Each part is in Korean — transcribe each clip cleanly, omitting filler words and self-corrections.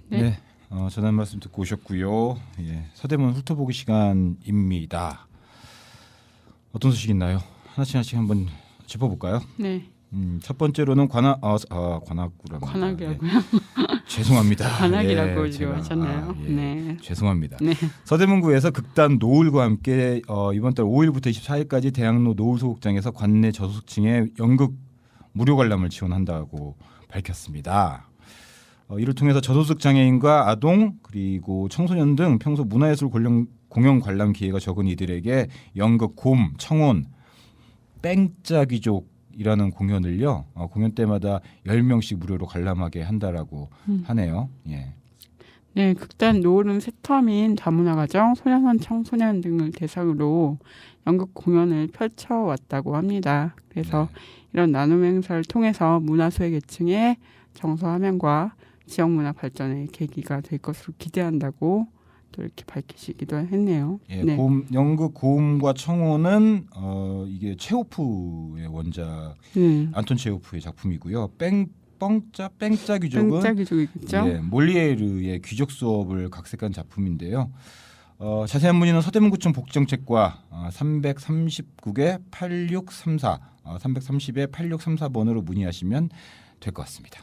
네, 전한 말씀 듣고 오셨고요. 예, 서대문 훑어보기 시간입니다. 어떤 소식 있나요? 하나씩 한번 짚어볼까요? 네. 첫 번째로는 관악구랍니다. 관악이라고요? 예. 죄송합니다. 관악이라고 제가, 하셨나요? 예, 네. 죄송합니다. 네. 서대문구에서 극단 노을과 함께 이번 달 5일부터 24일까지 대학로 노을소극장에서 관내 저소득층에 연극 무료 관람을 지원한다고 밝혔습니다. 이를 통해서 저소득 장애인과 아동 그리고 청소년 등 평소 문화예술 공연 관람 기회가 적은 이들에게 연극, 곰, 청혼, 뺑짜귀족이라는 공연을요. 공연 때마다 10명씩 무료로 관람하게 한다라고 하네요. 예. 네, 극단 노을은 새터민 다문화가정, 소년원, 청소년 등을 대상으로 연극 공연을 펼쳐왔다고 합니다. 그래서 이런 나눔 행사를 통해서 문화소외 계층의 정서 함양과 지역 문화 발전의 계기가 될 것으로 기대한다고 또 이렇게 밝히시기도 했네요. 예, 네. 연극 고음과 청혼은 이게 체호프의 원작 안톤 체호프의 작품이고요. 뺑짜귀족은 뺑짜귀족이겠죠. 예, 몰리에르의 귀족 수업을 각색한 작품인데요. 자세한 문의는 서대문구청 복지정책과 339개 8634 330에 8634번으로 문의하시면 될 것 같습니다.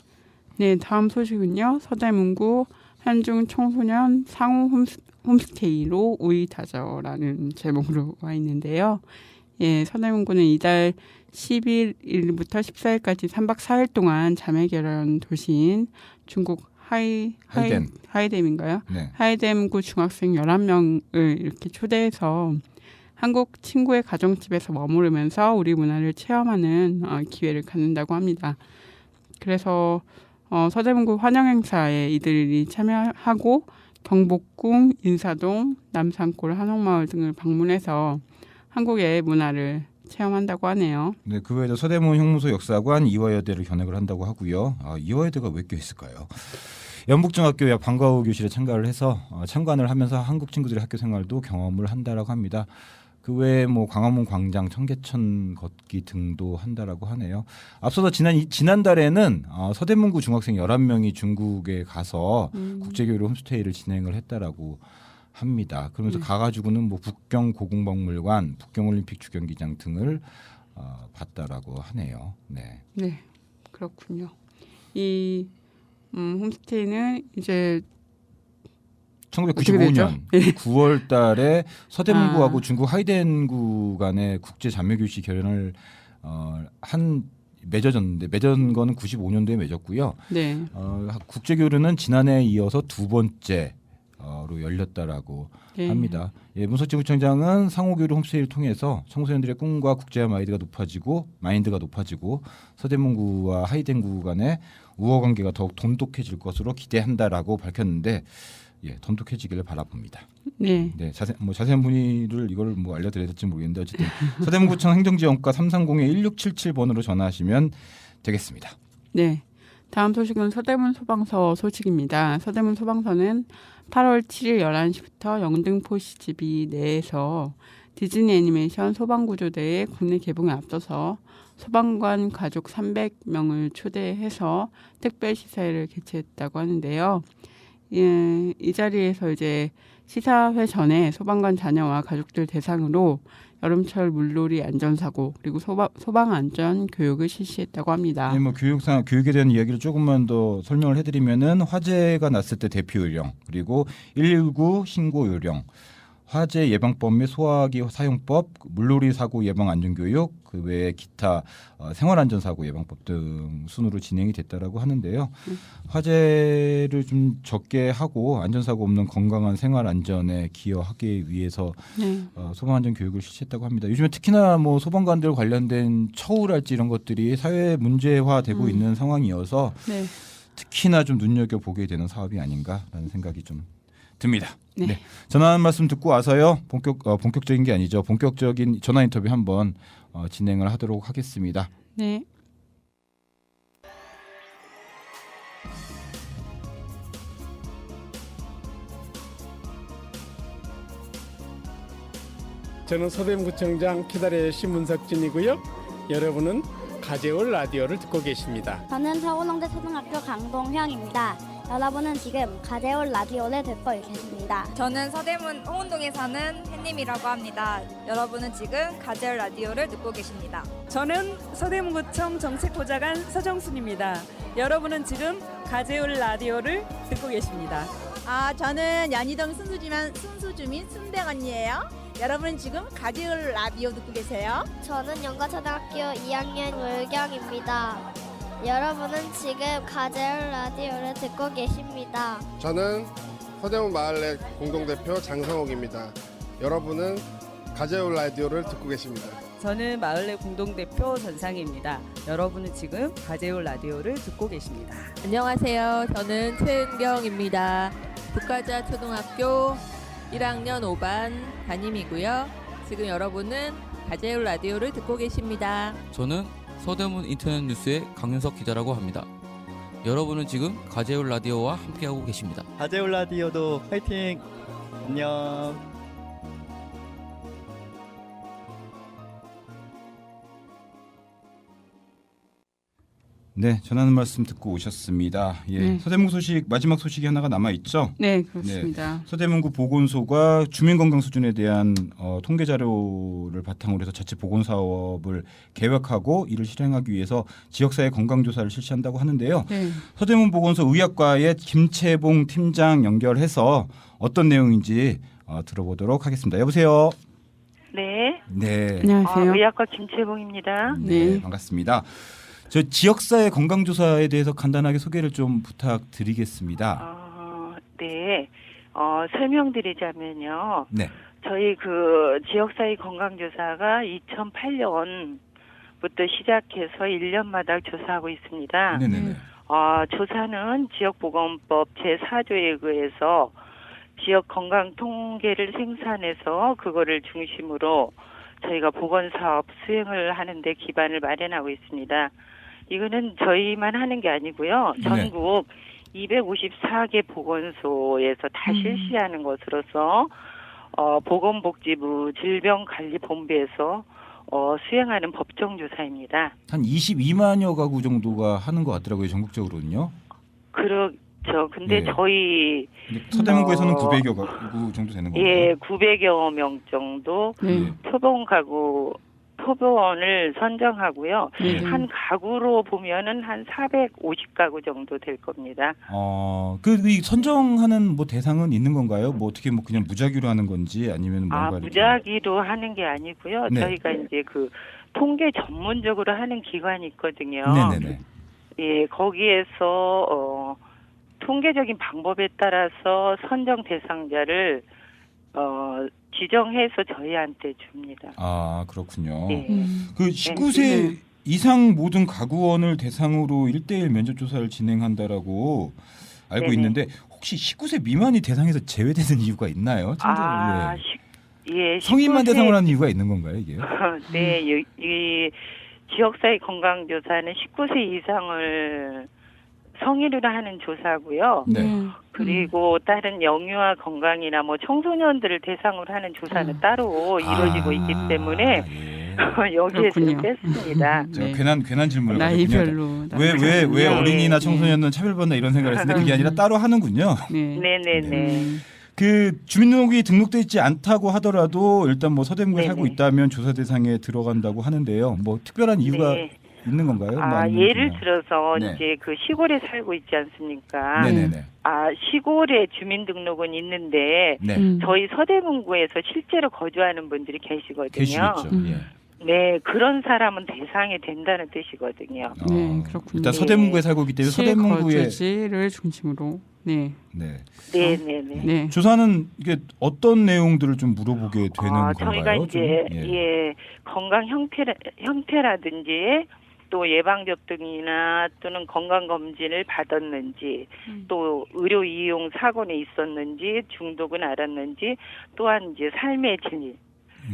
네, 다음 소식은요. 서대문구 한중 청소년 상호 홈스테이로 우이다져라는 제목으로 와 있는데요. 예, 서대문구는 이달 11일부터 14일까지 3박 4일 동안 자매결연 도시인 중국 하이뎀인가요? 네. 하이뎀구 중학생 11명을 이렇게 초대해서 한국 친구의 가정집에서 머무르면서 우리 문화를 체험하는 기회를 갖는다고 합니다. 그래서 서대문구 환영행사에 이들이 참여하고 경복궁, 인사동, 남산골, 한옥마을 등을 방문해서 한국의 문화를 체험한다고 하네요. 네, 그 외에도 서대문 형무소 역사관 이화여대를 견학을 한다고 하고요. 이화여대가 왜 껴 있을까요? 연북중학교 약 방과후 교실에 참가를 해서 참관을 하면서 한국 친구들의 학교 생활도 경험을 한다라고 합니다. 그 외에 뭐 광화문 광장, 청계천 걷기 등도 한다라고 하네요. 앞서서 지난달에는 서대문구 중학생 11명이 중국에 가서 국제교류 홈스테이를 진행을 했다라고 합니다. 그러면서 가가지고는 뭐 북경 고궁박물관, 북경올림픽 주경기장 등을 봤다라고 하네요. 네. 네, 그렇군요. 이 홈스테이는 이제 1995년 9월 달에 서대문구하고 중국 하이덴구 간의 국제 자매교시 결연을 맺어졌는데 맺은 거는 95년도에 맺었고요. 네. 국제교류는 지난해에 이어서 두 번째로 열렸다라고 합니다. 예, 문석진구청장은 상호교류 홈스테이를 통해서 청소년들의 꿈과 국제화 마인드가 높아지고 서대문구와 하이덴구 간의 우호 관계가 더욱 돈독해질 것으로 기대한다라고 밝혔는데 예, 돈독해지기를 바라봅니다. 네. 네, 자세한 문의를 이걸 알려드려야 될지 모르겠는데 어쨌든 서대문구청 행정지원과 330-1677번으로 전화하시면 되겠습니다. 네. 다음 소식은 서대문 소방서 소식입니다. 서대문 소방서는 8월 7일 11시부터 영등포 CGV 내에서 디즈니 애니메이션 소방구조대의 국내 개봉에 앞서서 소방관 가족 300명을 초대해서 특별 시사회를 개최했다고 하는데요. 예, 이 자리에서 이제 시사회 전에 소방관 자녀와 가족들 대상으로 여름철 물놀이 안전사고 그리고 소방 안전 교육을 실시했다고 합니다. 네, 교육에 대한 이야기를 조금만 더 설명을 해드리면은 화재가 났을 때 대피 요령 그리고 119 신고 요령, 화재 예방법 및 소화기 사용법, 물놀이 사고 예방 안전교육, 그 외에 기타 생활안전사고 예방법 등 순으로 진행이 됐다라고 하는데요. 화재를 좀 적게 하고 안전사고 없는 건강한 생활안전에 기여하기 위해서 소방안전 교육을 실시했다고 합니다. 요즘에 특히나 뭐 소방관들 관련된 처우랄지 이런 것들이 사회 문제화되고 있는 상황이어서 특히나 좀 눈여겨보게 되는 사업이 아닌가라는 생각이 좀 듭니다. 네. 전화 한 말씀 듣고 와서요. 본격적인 게 아니죠. 본격적인 전화 인터뷰 한번 진행을 하도록 하겠습니다. 네. 저는 서대문구청장 키다레 신문석진이고요. 여러분은 가재울 라디오를 듣고 계십니다. 저는 서울농대 초등학교 강동형입니다. 여러분은 지금 가재울 라디오를 듣고 계십니다. 저는 서대문 홍은동에 사는 햇님이라고 합니다. 여러분은 지금 가재울 라디오를 듣고 계십니다. 저는 서대문구청 정책보좌관 서정순입니다. 여러분은 지금 가재울 라디오를 듣고 계십니다. 저는 연희동 순수주민 순백언니예요. 여러분 지금 가재울 라디오 듣고 계세요. 저는 영가초등학교 2학년 물경입니다. 여러분은 지금 가재울 라디오를 듣고 계십니다. 저는 서대문 마을내 공동대표 장성옥입니다. 여러분은 가재울 라디오를 듣고 계십니다. 저는 마을내 공동대표 전상희입니다. 여러분은 지금 가재울 라디오를 듣고 계십니다. 안녕하세요. 저는 최은경입니다. 북가자 초등학교 1학년 5반 담임이고요. 지금 여러분은 가재울 라디오를 듣고 계십니다. 저는 서대문 인터넷 뉴스의 강윤석 기자라고 합니다. 여러분은 지금 가재울 라디오와 함께하고 계십니다. 가재울 라디오도 화이팅! 안녕! 네, 전하는 말씀 듣고 오셨습니다. 예, 네. 서대문구 소식 마지막 소식이 하나가 남아 있죠. 네, 그렇습니다. 서대문구 보건소가 주민건강 수준에 대한 통계 자료를 바탕으로 해서 자체 보건 사업을 계획하고 이를 실행하기 위해서 지역사회 건강조사를 실시한다고 하는데요. 네. 서대문 보건소 의학과의 김채봉 팀장 연결해서 어떤 내용인지 들어보도록 하겠습니다. 여보세요. 네. 네. 안녕하세요. 의학과 김채봉입니다. 네, 반갑습니다. 저 지역사회 건강조사에 대해서 간단하게 소개를 좀 부탁드리겠습니다. 네. 설명드리자면요. 네. 저희 그 지역사회 건강조사가 2008년부터 시작해서 1년마다 조사하고 있습니다. 네네네. 조사는 지역보건법 제4조에 의해서 지역 건강 통계를 생산해서 그거를 중심으로 저희가 보건사업 수행을 하는데 기반을 마련하고 있습니다. 이거는 저희만 하는 게 아니고요. 전국 254개 보건소에서 다 실시하는 것으로서 보건복지부 질병관리본부에서 수행하는 법정조사입니다. 한 22만여 가구 정도가 하는 것 같더라고요. 전국적으로는요. 그렇죠. 근데 저희 서대문구에서는 900여 가구 정도 되는 건가요? 예, 900여 명 정도 표본을 선정하고요. 한 가구로 보면은 한 450가구 정도 될 겁니다. 이 선정하는 뭐 대상은 있는 건가요? 뭐 어떻게 뭐 그냥 무작위로 하는 건지 아니면 뭔가 무작위로 하는 게 아니고요. 네. 저희가 이제 그 통계 전문적으로 하는 기관이 있거든요. 네네네. 예, 거기에서 통계적인 방법에 따라서 선정 대상자를 지정해서 저희한테 줍니다. 그렇군요. 네. 그 19세 이상 모든 가구원을 대상으로 1대1 면접 조사를 진행한다라고 알고 네네. 있는데 혹시 19세 미만이 대상에서 제외되는 이유가 있나요? 성인만 대상으로 하는 이유가 있는 건가요, 이게? 네, 이 지역사회 건강조사는 19세 이상을 성인으로 하는 조사고요. 네. 그리고 다른 영유아 건강이나 뭐 청소년들을 대상으로 하는 조사는 따로 이루어지고 있기 때문에 여기에서 뺐습니다. 제가 괜한 질문을 나이별로 왜 어린이나 청소년은 차별받나 이런 생각을 했는데 그게 아니라 따로 하는군요. 네네네. 그 주민등록이 등록돼 있지 않다고 하더라도 일단 뭐 서대문구에 네네. 살고 있다면 조사 대상에 들어간다고 하는데요. 뭐 특별한 이유가 있는 건가요? 예를 들어서 네. 이제 그 시골에 살고 있지 않습니까? 네네네. 시골에 주민등록은 있는데 저희 서대문구에서 실제로 거주하는 분들이 계시거든요. 계시겠죠. 예. 네, 그런 사람은 대상이 된다는 뜻이거든요. 네, 그렇군요. 일단 서대문구에 살고 있기 때문에 서대문구에 거주지를 중심으로 네네네. 조사는 이게 어떤 내용들을 좀 물어보게 되는 건가요? 저희가 이제 건강 형태라든지 또 예방 접종이나 또는 건강 검진을 받았는지 또 의료 이용 사고는 있었는지 중독은 알았는지 또한 이제 삶의 질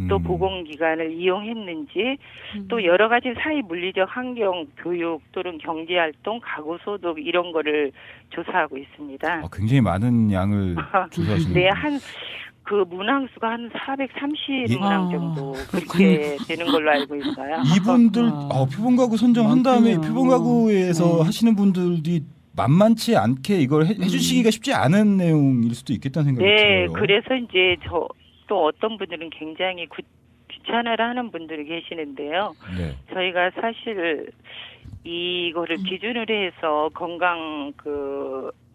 또 보건기관을 이용했는지 또 여러 가지 사회 물리적 환경, 교육 또는 경제활동, 가구소득 이런 거를 조사하고 있습니다. 굉장히 많은 양을 조사하시는 네, 그 문항수가 한 430문항 정도 그렇게 되는 걸로 알고 있어요. 이분들 표본가구 선정한 다음에 표본가구에서 하시는 분들이 만만치 않게 이걸 해주시기가 쉽지 않은 내용일 수도 있겠다는 생각이 네, 들어요. 그래서 이제 또 어떤 분들은 굉장히 귀찮아를 하는 분들이 계시는데요. 네. 저희가 사실 이거를 기준으로 해서 건강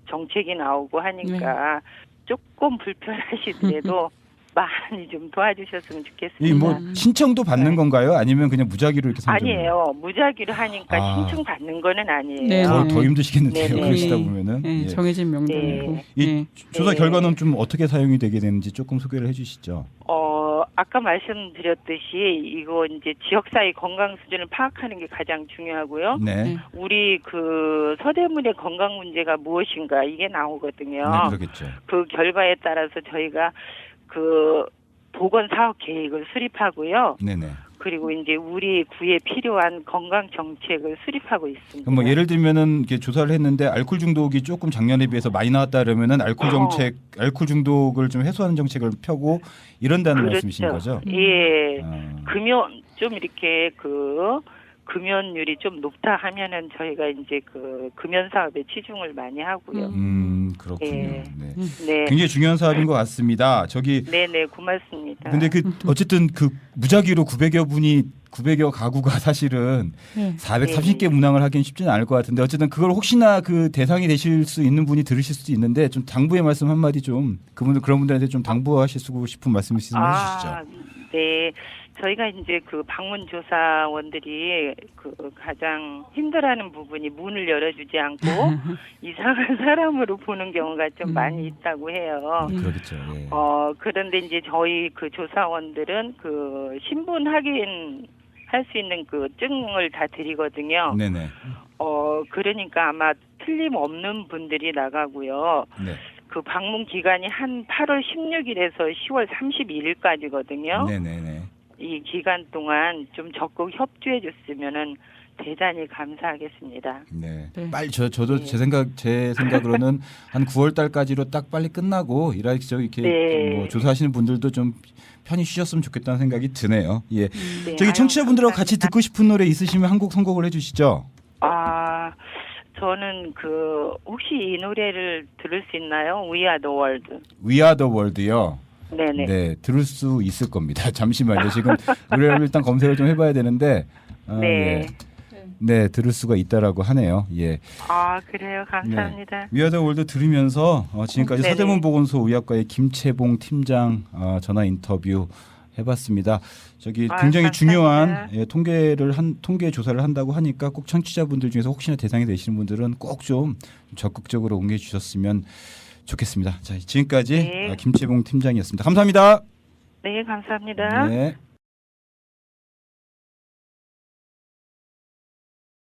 정책이 나오고 하니까 조금 불편하시더라도 많이 좀 도와주셨으면 좋겠습니다. 이 뭐 신청도 받는 건가요? 아니면 그냥 무작위로 이렇게 선정? 아니에요. 무작위로 하니까 신청 받는 거는 아니에요. 네. 더 힘드시겠는데요. 네네. 그러시다 보면은. 네, 예. 정해진 명단이고. 이 네. 조사 네. 결과는 좀 어떻게 사용이 되게 되는지 조금 소개를 해주시죠. 아까 말씀드렸듯이 이거 이제 지역사회 건강 수준을 파악하는 게 가장 중요하고요. 네. 우리 서대문의 건강 문제가 무엇인가 이게 나오거든요. 네, 그렇겠죠. 그 결과에 따라서 저희가 보건 사업 계획을 수립하고요. 네네. 그리고 이제 우리 구에 필요한 건강 정책을 수립하고 있습니다. 그럼 뭐 예를 들면은 이렇게 조사를 했는데 알코올 중독이 조금 작년에 비해서 많이 나왔다 그러면은 알코올 중독을 좀 해소하는 정책을 펴고 이런다는 그렇죠. 말씀이신 거죠? 예. 금연 좀 이렇게 금연율이 좀 높다 하면은 저희가 이제 금연 사업에 치중을 많이 하고요. 그렇군요. 예. 네. 네. 굉장히 중요한 사업인 것 같습니다. 네네, 고맙습니다. 근데 어쨌든 무작위로 900여 가구가 사실은 430개 문항을 하기는 쉽지는 않을 것 같은데 어쨌든 그걸 혹시나 그 대상이 되실 수 있는 분이 들으실 수도 있는데 좀 당부의 말씀 한마디 좀 그런 분들한테 좀 당부하시고 싶은 말씀 있으면 해주시죠. 네. 저희가 이제 방문 조사원들이 가장 힘들어하는 부분이 문을 열어주지 않고 이상한 사람으로 보는 경우가 좀 많이 있다고 해요. 그렇겠죠. 예. 그런데 이제 저희 조사원들은 신분 확인할 수 있는 증을 다 드리거든요. 네네. 그러니까 아마 틀림없는 분들이 나가고요. 네. 방문 기간이 한 8월 16일에서 10월 31일까지거든요. 네네네. 이 기간 동안 좀 적극 협조해 줬으면은 대단히 감사하겠습니다. 네. 네. 빨리 저도 제 생각으로는 한 9월 달까지로 딱 빨리 끝나고 이렇게 뭐 조사하시는 분들도 좀 편히 쉬셨으면 좋겠다는 생각이 드네요. 예. 네, 저기 청취자분들하고 감사합니다. 같이 듣고 싶은 노래 있으시면 한 곡 선곡을 해주시죠. 저는 혹시 이 노래를 들을 수 있나요? We Are the World. We Are the World요. 네네. 네, 들을 수 있을 겁니다. 잠시만요. 지금 노래를 일단 검색을 좀 해봐야 되는데, 네. 네, 들을 수가 있다라고 하네요. 예. 그래요. 감사합니다. We Are the World 들으면서 지금까지 네네. 서대문 보건소 의학과의 김채봉 팀장 전화 인터뷰 해봤습니다. 굉장히 감사합니다. 중요한 통계 조사를 한다고 하니까 꼭 청취자분들 중에서 혹시나 대상이 되시는 분들은 꼭 좀 적극적으로 응해 주셨으면 좋겠습니다. 자, 지금까지 네. 김채봉 팀장이었습니다. 감사합니다. 네, 감사합니다. 네.